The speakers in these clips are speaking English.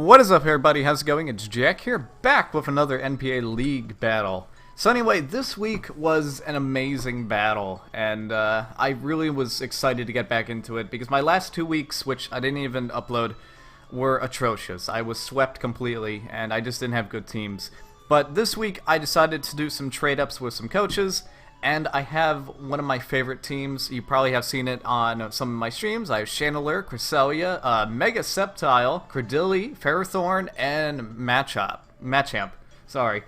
What is up, everybody? How's it going? It's Jack here, back with another NPA League battle. So anyway, this week was an amazing battle, and I really was excited to get back into it, because my last 2 weeks, which I didn't even upload, were atrocious. I was swept completely, and I just didn't have good teams. But this week, I decided to do some trade-ups with some coaches, and I have one of my favorite teams. You probably have seen it on some of my streams. I have Chandelier, Cresselia, Mega Sceptile, Credilli, Ferrothorn, and Machamp. Sorry.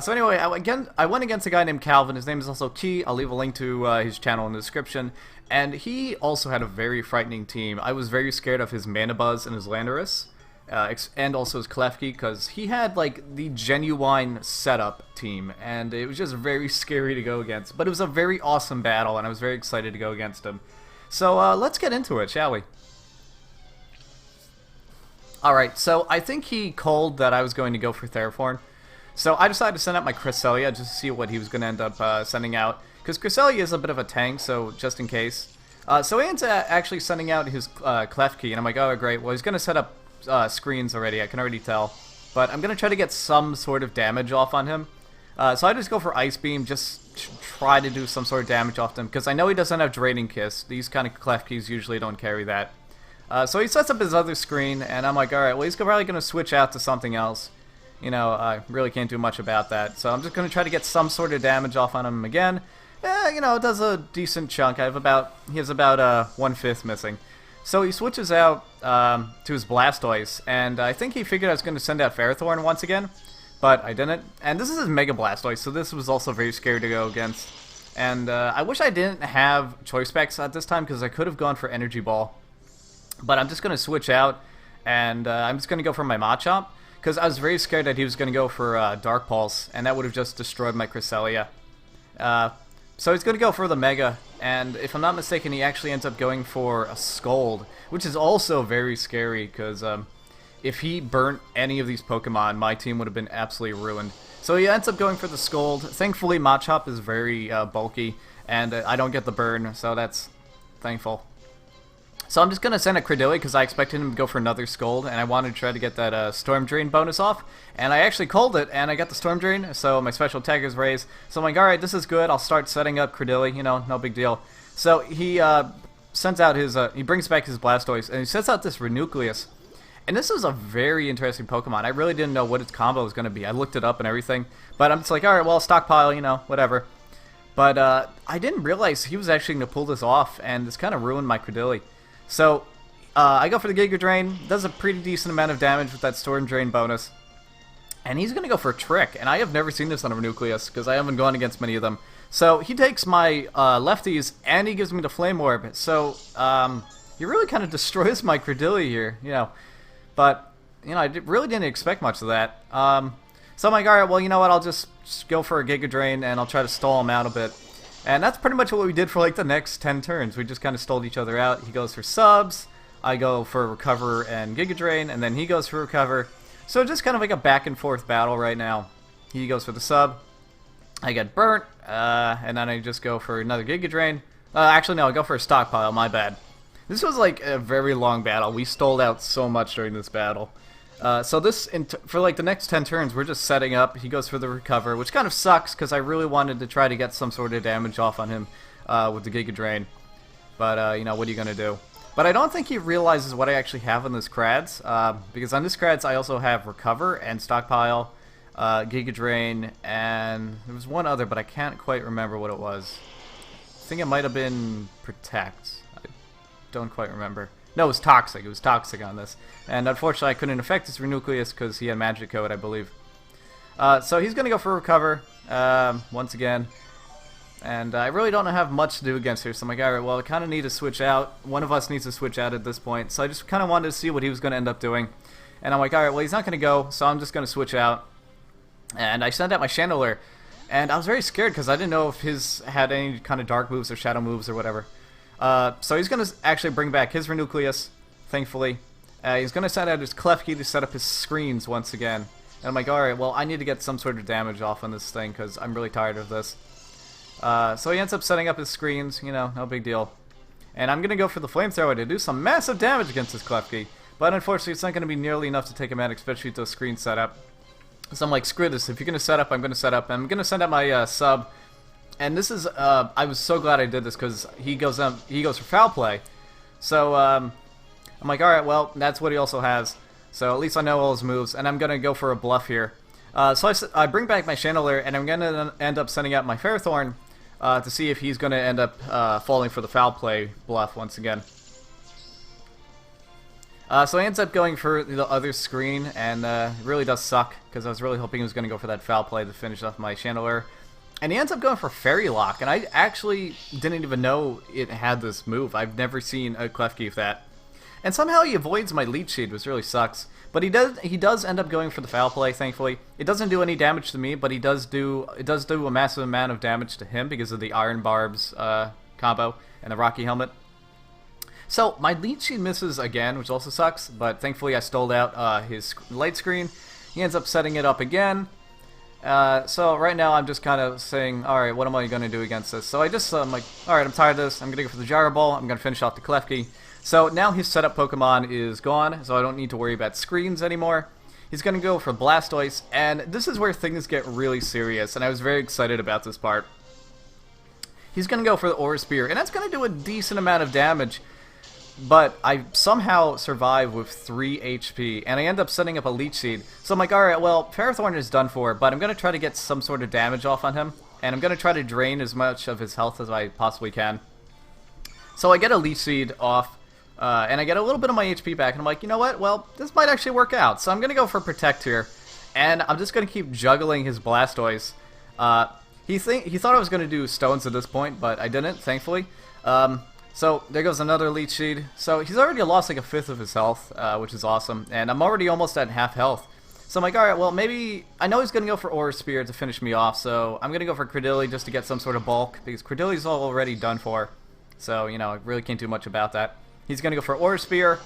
So anyway, I went against a guy named Calvin. His name is also Key. I'll leave a link to his channel in the description. And he also had a very frightening team. I was very scared of his Manabuzz and his Landorus. And also his Klefkis, because he had like the genuine setup team, and it was just very scary to go against. But it was a very awesome battle, and I was very excited to go against him. So let's get into it, shall we? Alright, so I think he called that I was going to go for Ferrothorn. So I decided to send out my Cresselia just to see what he was going to end up sending out. Because Cresselia is a bit of a tank, so just in case. So he ends up actually sending out his Klefkis, and I'm like, oh great, well he's going to set up screens already, I can already tell. But I'm going to try to get some sort of damage off on him. So I just go for Ice Beam, just try to do some sort of damage off him, because I know he doesn't have Draining Kiss. These kind of Klefkis usually don't carry that. So he sets up his other screen, and I'm like, alright, well he's probably going to switch out to something else. You know, I really can't do much about that. So I'm just going to try to get some sort of damage off on him again. You know, it does a decent chunk. He has about 1/5 missing. So he switches out to his Blastoise, and I think he figured I was going to send out Ferrothorn once again, but I didn't. And this is his Mega Blastoise, so this was also very scary to go against. And I wish I didn't have Choice Specs at this time, because I could have gone for Energy Ball. But I'm just going to switch out, and I'm just going to go for my Machamp, because I was very scared that he was going to go for Dark Pulse, and that would have just destroyed my Cresselia. So he's going to go for the Mega, and if I'm not mistaken, he actually ends up going for a Scold, which is also very scary, because if he burnt any of these Pokemon, my team would have been absolutely ruined. So he ends up going for the Scold. Thankfully, Machamp is very bulky, and I don't get the burn, so that's thankful. So I'm just going to send a Credilli, because I expected him to go for another Scold, and I wanted to try to get that Storm Drain bonus off. And I actually called it, and I got the Storm Drain, so my special attack is raised. So I'm like, alright, this is good, I'll start setting up Credilli, you know, no big deal. So he sends out his, he brings back his Blastoise, and he sets out this Renucleus. And this is a very interesting Pokemon. I really didn't know what its combo was going to be. I looked it up and everything. But I'm just like, alright, well, stockpile, you know, whatever. But I didn't realize he was actually going to pull this off, and this kind of ruined my Credilli. So, I go for the Giga Drain, does a pretty decent amount of damage with that Storm Drain bonus. And he's going to go for a Trick, and I have never seen this on a Renucleus, because I haven't gone against many of them. So, he takes my lefties, and he gives me the Flame Orb. So, he really kind of destroys my Credilli here, you know. But, you know, I really didn't expect much of that. So I'm like, alright, well, you know what, I'll just go for a Giga Drain, and I'll try to stall him out a bit. And that's pretty much what we did for like the next 10 turns. We just kind of stalled each other out. He goes for subs, I go for Recover and Giga Drain, and then he goes for Recover. So just kind of like a back and forth battle right now. He goes for the sub, I get burnt, and then I just go for another Giga Drain. Actually no, I go for a Stockpile, my bad. This was like a very long battle. We stalled out so much during this battle. So this, for like the next 10 turns, we're just setting up. He goes for the Recover, which kind of sucks, because I really wanted to try to get some sort of damage off on him with the Giga Drain. But, you know, what are you going to do? But I don't think he realizes what I actually have on this Krads, because on this Krads I also have Recover and Stockpile, Giga Drain, and there was one other, but I can't quite remember what it was. I think it might have been Protect. I don't quite remember. No, it was Toxic. It was Toxic on this. And unfortunately, I couldn't affect his Renucleus because he had Magic Code, I believe. So he's going to go for Recover once again. And I really don't have much to do against here. So I'm like, alright, well, I kind of need to switch out. One of us needs to switch out at this point. So I just kind of wanted to see what he was going to end up doing. And I'm like, alright, well, he's not going to go. So I'm just going to switch out. And I sent out my Chandelier. And I was very scared because I didn't know if his had any kind of dark moves or shadow moves or whatever. So he's going to actually bring back his Renucleus, thankfully. He's going to send out his Klefkis to set up his screens once again. And I'm like, alright, well, I need to get some sort of damage off on this thing, because I'm really tired of this. So he ends up setting up his screens, you know, no big deal. And I'm going to go for the Flamethrower to do some massive damage against this Klefkis. But unfortunately, it's not going to be nearly enough to take him out, especially with the screen setup. So I'm like, screw this. If you're going to set up, I'm going to set up. I'm going to send out my sub. And this is, I was so glad I did this because he goes for foul play. So I'm like, alright, well, that's what he also has. So at least I know all his moves. And I'm going to go for a bluff here. So I bring back my Chandelier, and I'm going to end up sending out my Ferrothorn to see if he's going to end up falling for the foul play bluff once again. So he ends up going for the other screen, and it really does suck, because I was really hoping he was going to go for that foul play to finish off my Chandelier. And he ends up going for Fairy Lock, and I actually didn't even know it had this move. I've never seen a Klefkis with that. And somehow he avoids my Leech Seed, which really sucks. But he does end up going for the foul play, thankfully. It doesn't do any damage to me, but it does do a massive amount of damage to him because of the Iron Barbs combo and the Rocky Helmet. So my Leech Seed misses again, which also sucks, but thankfully I stole out his light screen. He ends up setting it up again. So right now I'm just kind of saying, alright, what am I going to do against this? So I'm like, alright, I'm tired of this. I'm going to go for the Gyro Ball. I'm going to finish off the Klefkis. So now his setup Pokemon is gone, so I don't need to worry about screens anymore. He's going to go for Blastoise, and this is where things get really serious, and I was very excited about this part. He's going to go for the Aura Spear, and that's going to do a decent amount of damage, but I somehow survive with 3 HP, and I end up setting up a Leech Seed. So I'm like, alright, well, Ferrothorn is done for, but I'm going to try to get some sort of damage off on him, and I'm going to try to drain as much of his health as I possibly can. So I get a Leech Seed off, and I get a little bit of my HP back, and I'm like, you know what, well, this might actually work out. So I'm going to go for Protect here, and I'm just going to keep juggling his Blastoise. He thought I was going to do Stones at this point, but I didn't, thankfully. So there goes another Leech Seed. So he's already lost like a fifth of his health, which is awesome, and I'm already almost at half health. So I'm like, alright, well, maybe, I know he's going to go for Aura Spear to finish me off, so I'm going to go for Credilli just to get some sort of bulk, because Credilli's already done for. So, you know, I really can't do much about that. He's going to go for Aura Spear,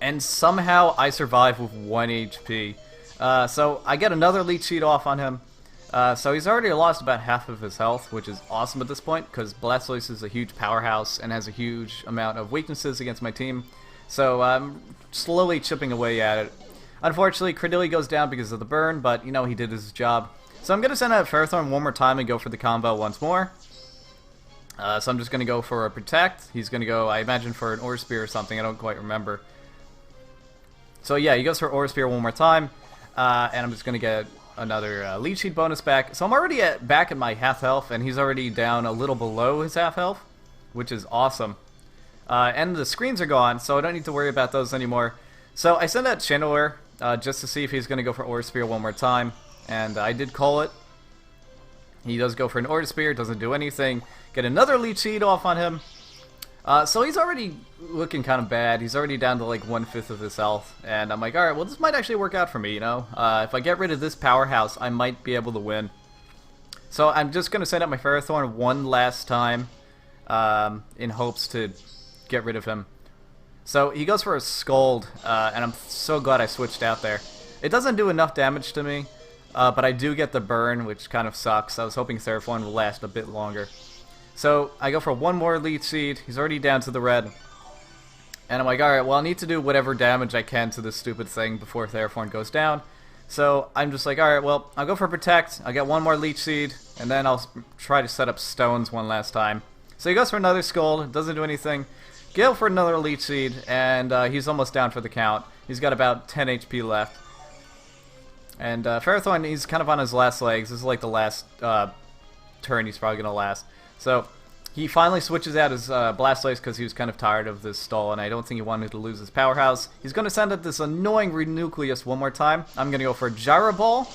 and somehow I survive with 1 HP. So I get another Leech Seed off on him. So he's already lost about half of his health, which is awesome at this point, because Blastoise is a huge powerhouse and has a huge amount of weaknesses against my team. So I'm slowly chipping away at it. Unfortunately, Credilli goes down because of the burn, but, you know, he did his job. So I'm going to send out Ferrothorn one more time and go for the combo once more. So I'm just going to go for a Protect. He's going to go, I imagine, for an Aura Spear or something. I don't quite remember. So yeah, he goes for Aura Spear one more time. And I'm just going to get another Leech Seed bonus back. So I'm already back at my half health, and he's already down a little below his half health, which is awesome. And the screens are gone, so I don't need to worry about those anymore. So I send out Chandelier just to see if he's going to go for Aura Spear one more time. And I did call it. He does go for an Aura Spear, doesn't do anything. Get another Leech Seed off on him. So he's already looking kind of bad. He's already down to like 1/5 of his health. And I'm like, alright, well, this might actually work out for me, you know? If I get rid of this powerhouse, I might be able to win. So I'm just going to send out my Ferrothorn one last time in hopes to get rid of him. So he goes for a Scald, and I'm so glad I switched out there. It doesn't do enough damage to me. But I do get the burn, which kind of sucks. I was hoping Ferrothorn will last a bit longer. So I go for one more Leech Seed. He's already down to the red. And I'm like, alright, well, I need to do whatever damage I can to this stupid thing before Ferrothorn goes down. So I'm just like, alright, well, I'll go for Protect. I'll get one more Leech Seed. And then I'll try to set up Stones one last time. So he goes for another Scald. Doesn't do anything. Go for another Leech Seed. And he's almost down for the count. He's got about 10 HP left. And Ferrothorn, he's kind of on his last legs. This is like the last turn he's probably going to last. So he finally switches out his Blastoise because he was kind of tired of this stall, and I don't think he wanted to lose his powerhouse. He's going to send out this annoying Renucleus one more time. I'm going to go for a Gyro Ball.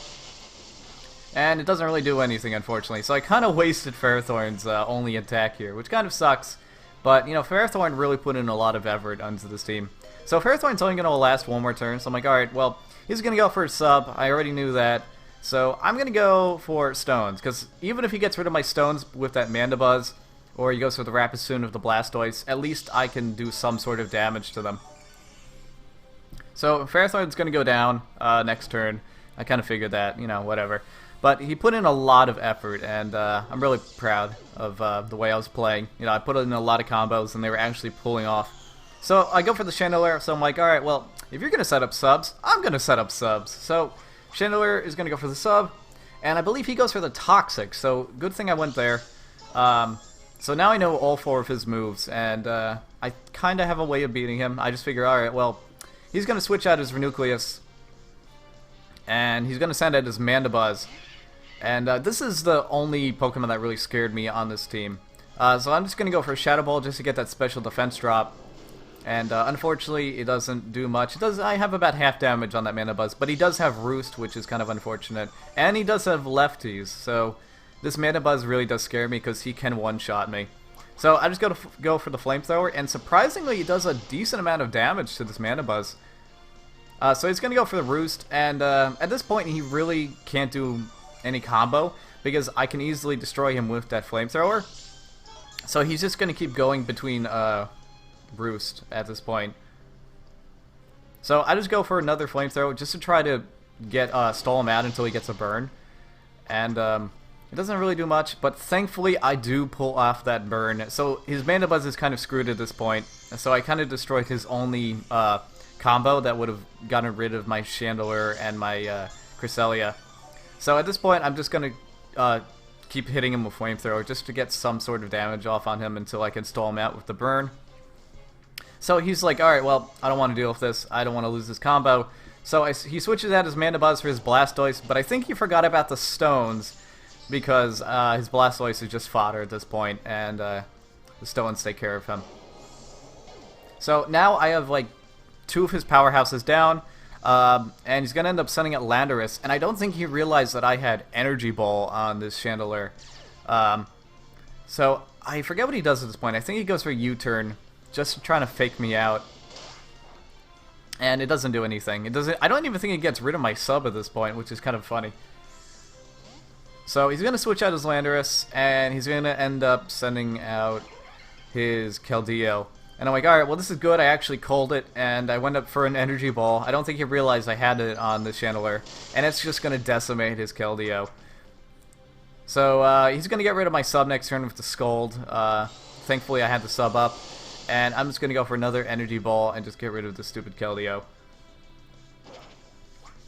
And it doesn't really do anything, unfortunately. So I kind of wasted Ferrothorn's only attack here, which kind of sucks. But, you know, Ferrothorn really put in a lot of effort onto this team. So Ferrothorn's only going to last one more turn, so I'm like, alright, well, he's going to go for a sub. I already knew that. So I'm going to go for Stones, because even if he gets rid of my Stones with that Mandibuzz, or he goes for the Rapisoon of the Blastoise, at least I can do some sort of damage to them. So Ferrothorn's going to go down next turn. I kind of figured that, you know, whatever. But he put in a lot of effort, and I'm really proud of the way I was playing. You know, I put in a lot of combos, and they were actually pulling off. So I go for the Chandelier, so I'm like, alright, well, if you're going to set up subs, I'm going to set up subs. So Chandelier is going to go for the sub, and I believe he goes for the Toxic, so good thing I went there. So now I know all 4 of his moves, and I kind of have a way of beating him. I just figure, alright, well, he's going to switch out his Renucleus, and he's going to send out his Mandibuzz. And this is the only Pokemon that really scared me on this team. So I'm just going to go for a Shadow Ball just to get that special defense drop. And unfortunately, it doesn't do much. I have about half damage on that Mandibuzz, but he does have Roost, which is kind of unfortunate. And he does have Lefties, so this Mandibuzz really does scare me because he can one-shot me. So I just go for the Flamethrower, and surprisingly, it does a decent amount of damage to this Mandibuzz. So he's going to go for the Roost, and at this point, he really can't do any combo because I can easily destroy him with that Flamethrower. So he's just going to keep going between Roost at this point. So I just go for another Flamethrower just to try to get stall him out until he gets a burn. And it doesn't really do much, but thankfully I do pull off that burn. So his Mandibuzz is kind of screwed at this point. So I kind of destroyed his only combo that would have gotten rid of my Chandelier and my Cresselia. So at this point I'm just going to keep hitting him with Flamethrower just to get some sort of damage off on him until I can stall him out with the burn. So he's like, alright, well, I don't want to deal with this. I don't want to lose this combo. So he switches out his Mandibuzz for his Blastoise, but I think he forgot about the stones because his Blastoise is just fodder at this point, and the stones take care of him. So now I have like 2 of his powerhouses down, and he's going to end up sending out Landorus, and I don't think he realized that I had Energy Ball on this Chandelier. So I forget what he does at this point. I think he goes for a U-turn, just trying to fake me out. And it doesn't do anything. It doesn't. I don't even think it gets rid of my sub at this point, which is kind of funny. So he's going to switch out his Landorus, and he's going to end up sending out his Keldeo. And I'm like, alright, well this is good, I actually called it, and I went up for an Energy Ball. I don't think he realized I had it on the Chandelier, and it's just going to decimate his Keldeo. So he's going to get rid of my sub next turn with the Scald. Thankfully I had the sub up, and I'm just going to go for another Energy Ball and just get rid of the stupid Keldeo.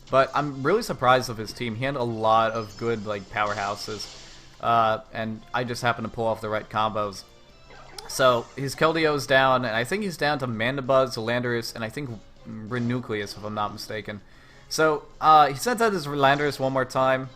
But I'm really surprised of his team. He had a lot of good like powerhouses, and I just happened to pull off the right combos. So his Keldeo's down, and I think he's down to Mandibuzz, Landorus, and I think Renucleus, if I'm not mistaken. So he sends out his Landorus one more time.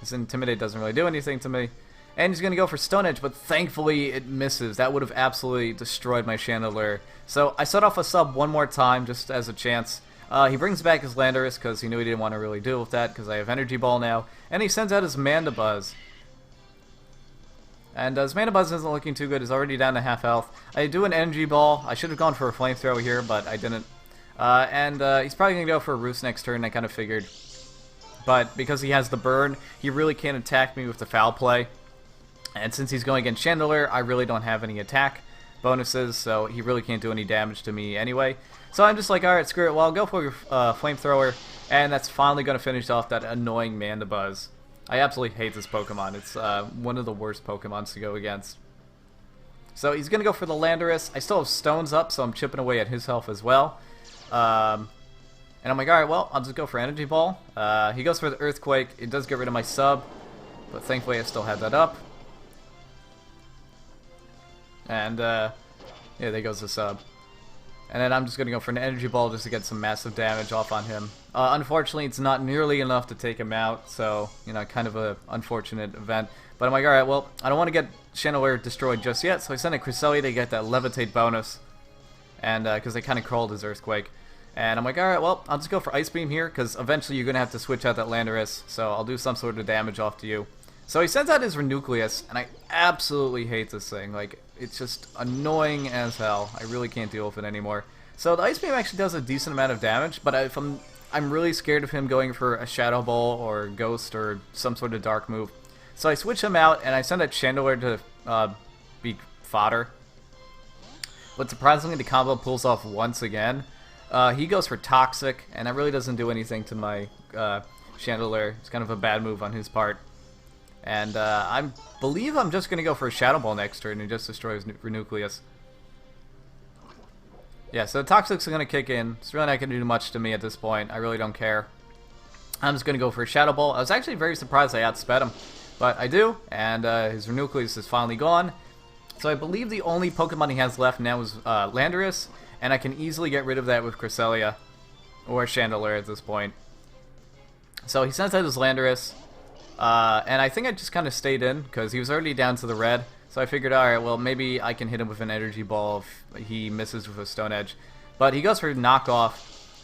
His Intimidate doesn't really do anything to me. And he's going to go for Stone Edge, but thankfully it misses. That would have absolutely destroyed my Chandelier. So I set off a sub one more time, just as a chance. He brings back his Landorus, because he knew he didn't want to really deal with that, because I have Energy Ball now. And he sends out his Mandibuzz. And his Mandibuzz isn't looking too good. He's already down to half health. I do an Energy Ball. I should have gone for a Flamethrower here, but I didn't. He's probably going to go for a Roost next turn, I kind of figured. But because he has the burn, he really can't attack me with the Foul Play. And since he's going against Chandelier, I really don't have any attack bonuses, so he really can't do any damage to me anyway. So I'm just like, alright, screw it. Well, I'll go for Flamethrower, and that's finally going to finish off that annoying Mandibuzz. I absolutely hate this Pokemon. It's one of the worst Pokemons to go against. So he's going to go for the Landorus. I still have Stones up, so I'm chipping away at his health as well. And I'm like, alright, well, I'll just go for Energy Ball. He goes for the Earthquake. It does get rid of my sub, but thankfully I still have that up. And, yeah, there goes the sub. And then I'm just going to go for an Energy Ball just to get some massive damage off on him. Unfortunately, it's not nearly enough to take him out, so, you know, kind of an unfortunate event. But I'm like, alright, well, I don't want to get Chandelier destroyed just yet, so I sent a Cresselia to get that Levitate bonus. And, because they kind of crawled his Earthquake. And I'm like, alright, well, I'll just go for Ice Beam here, because eventually you're going to have to switch out that Landorus, so I'll do some sort of damage off to you. So he sends out his Renucleus, and I absolutely hate this thing. Like, it's just annoying as hell. I really can't deal with it anymore. So the Ice Beam actually does a decent amount of damage, but I'm really scared of him going for a Shadow Ball or Ghost or some sort of dark move. So I switch him out, and I send a Chandelier to be fodder. But surprisingly, the combo pulls off once again. He goes for Toxic, and that really doesn't do anything to my Chandelier. It's kind of a bad move on his part. And I believe I'm just going to go for a Shadow Ball next turn and just destroy his Renucleus. Yeah, so the Toxic's going to kick in. It's really not going to do much to me at this point. I really don't care. I'm just going to go for a Shadow Ball. I was actually very surprised I outsped him, but I do, and his Renucleus is finally gone. So I believe the only Pokemon he has left now is Landorus, and I can easily get rid of that with Cresselia, or Chandelure at this point. So he sends out his Landorus, and I think I just kind of stayed in, because he was already down to the red. So I figured, alright, well, maybe I can hit him with an Energy Ball if he misses with a Stone Edge. But he goes for knockoff,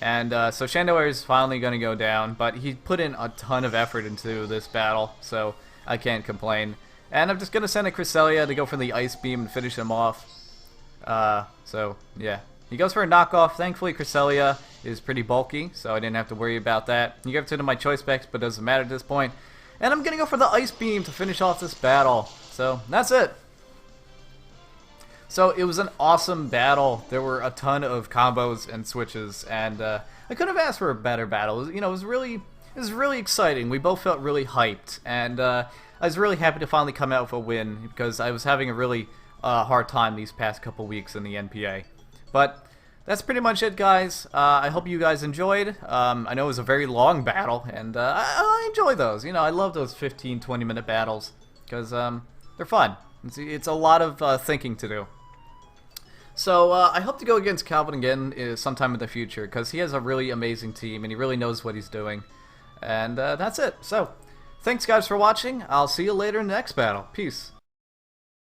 and so Chandelure is finally going to go down, but he put in a ton of effort into this battle, so I can't complain. And I'm just going to send a Cresselia to go for the Ice Beam and finish him off. So, yeah. He goes for a knockoff. Thankfully, Cresselia is pretty bulky, so I didn't have to worry about that. You give it to my choice specs, but it doesn't matter at this point. And I'm going to go for the Ice Beam to finish off this battle. So, that's it. So, it was an awesome battle. There were a ton of combos and switches, and I couldn't have asked for a better battle. You know, it was really exciting. We both felt really hyped, and I was really happy to finally come out with a win, because I was having a really hard time these past couple weeks in the NPA. But that's pretty much it, guys. I hope you guys enjoyed. I know it was a very long battle, and I enjoy those. You know, I love those 15, 20-minute battles, because they're fun. It's a lot of thinking to do. So I hope to go against Calvin again sometime in the future, because he has a really amazing team, and he really knows what he's doing. And that's it. So, thanks guys for watching. I'll see you later in the next battle. Peace.